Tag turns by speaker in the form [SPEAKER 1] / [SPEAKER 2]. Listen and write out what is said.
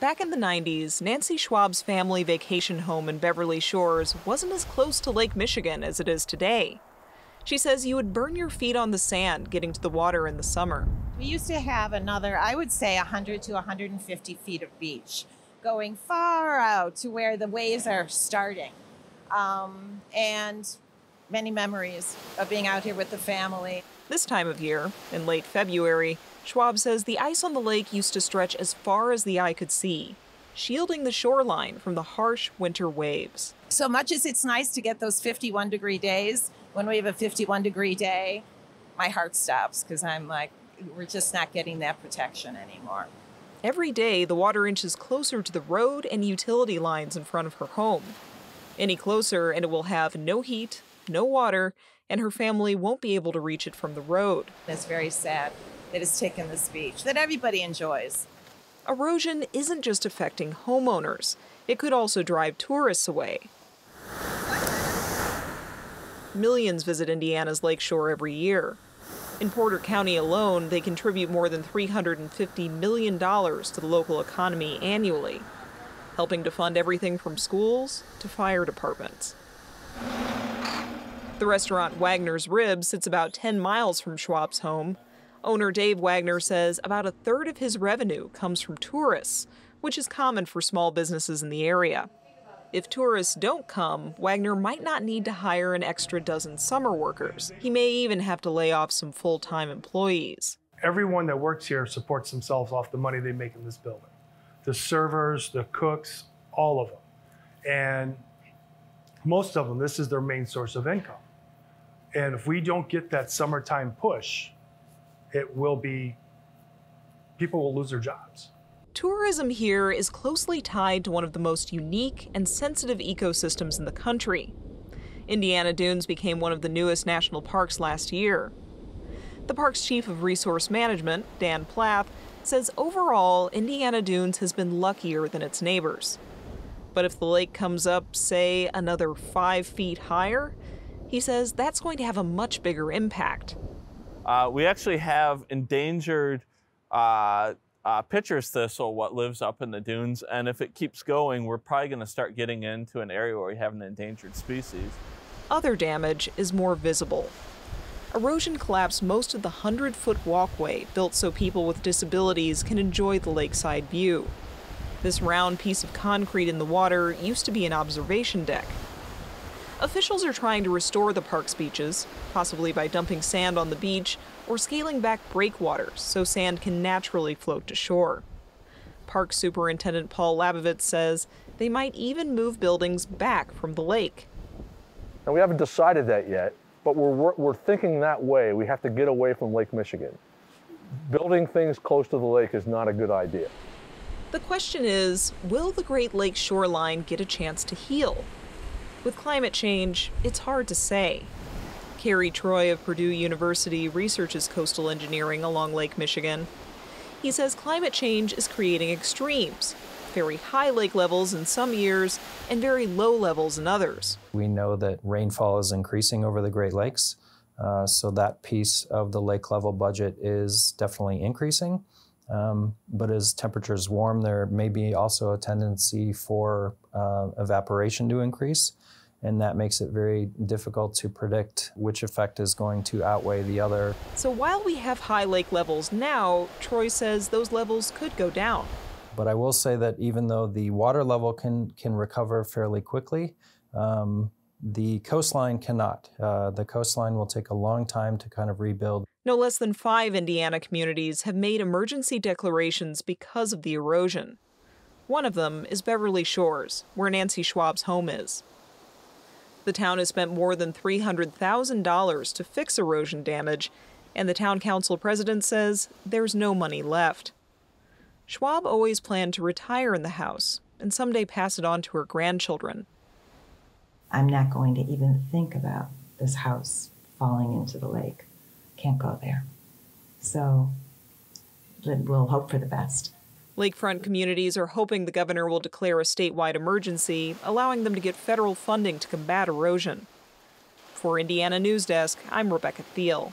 [SPEAKER 1] Back in the 90s, Nancy Schwab's family vacation home in Beverly Shores wasn't as close to Lake Michigan as it is today. She says you would burn your feet on the sand getting to the water in the summer.
[SPEAKER 2] We used to have another, I would say, 100 to 150 feet of beach, going far out to where the waves are starting. And many memories of being out here with the family.
[SPEAKER 1] This time of year, in late February, Schwab says the ice on the lake used to stretch as far as the eye could see, shielding the shoreline from the harsh winter waves.
[SPEAKER 2] So much as it's nice to get those 51-degree days, when we have a 51-degree day, my heart stops because I'm like, we're just not getting that protection anymore.
[SPEAKER 1] Every day, the water inches closer to the road and utility lines in front of her home. Any closer, and it will have no heat, no water, and her family won't be able to reach it from the road.
[SPEAKER 2] It's very sad that it's taken this beach that everybody enjoys.
[SPEAKER 1] Erosion isn't just affecting homeowners. It could also drive tourists away. Millions visit Indiana's lakeshore every year. In Porter County alone, they contribute more than $350 million to the local economy annually, helping to fund everything from schools to fire departments. The restaurant Wagner's Ribs sits about 10 miles from Schwab's home. Owner Dave Wagner says about a third of his revenue comes from tourists, which is common for small businesses in the area. If tourists don't come, Wagner might not need to hire an extra dozen summer workers. He may even have to lay off some full-time employees.
[SPEAKER 3] Everyone that works here supports themselves off the money they make in this building. The servers, the cooks, all of them. And most of them, this is their main source of income. And if we don't get that summertime push, people will lose their jobs.
[SPEAKER 1] Tourism here is closely tied to one of the most unique and sensitive ecosystems in the country. Indiana Dunes became one of the newest national parks last year. The park's chief of resource management, Dan Plath, says overall, Indiana Dunes has been luckier than its neighbors. But if the lake comes up, say, another 5 feet higher, he says that's going to have a much bigger impact.
[SPEAKER 4] We actually have endangered pitcher's thistle, what lives up in the dunes, and if it keeps going, we're probably going to start getting into an area where we have an endangered species.
[SPEAKER 1] Other damage is more visible. Erosion collapsed most of the 100-foot walkway built so people with disabilities can enjoy the lakeside view. This round piece of concrete in the water used to be an observation deck. Officials are trying to restore the park's beaches, possibly by dumping sand on the beach or scaling back breakwaters so sand can naturally float to shore. Park Superintendent Paul Labovitz says they might even move buildings back from the lake.
[SPEAKER 5] And we haven't decided that yet, but we're thinking that way. We have to get away from Lake Michigan. Building things close to the lake is not a good idea.
[SPEAKER 1] The question is, will the Great Lakes shoreline get a chance to heal? With climate change, it's hard to say. Kerry Troy of Purdue University researches coastal engineering along Lake Michigan. He says climate change is creating extremes, very high lake levels in some years and very low levels in others.
[SPEAKER 6] We know that rainfall is increasing over the Great Lakes, so that piece of the lake level budget is definitely increasing. But as temperatures warm, there may be also a tendency for evaporation to increase, and that makes it very difficult to predict which effect is going to outweigh the other.
[SPEAKER 1] So while we have high lake levels now, Troy says those levels could go down.
[SPEAKER 6] But I will say that even though the water level can recover fairly quickly, the coastline cannot. The coastline will take a long time to kind of rebuild.
[SPEAKER 1] No less than 5 Indiana communities have made emergency declarations because of the erosion. One of them is Beverly Shores, where Nancy Schwab's home is. The town has spent more than $300,000 to fix erosion damage, and the town council president says there's no money left. Schwab always planned to retire in the house and someday pass it on to her grandchildren.
[SPEAKER 7] I'm not going to even think about this house falling into the lake. Can't go there. So we'll hope for the best.
[SPEAKER 1] Lakefront communities are hoping the governor will declare a statewide emergency, allowing them to get federal funding to combat erosion. For Indiana News Desk, I'm Rebecca Thiel.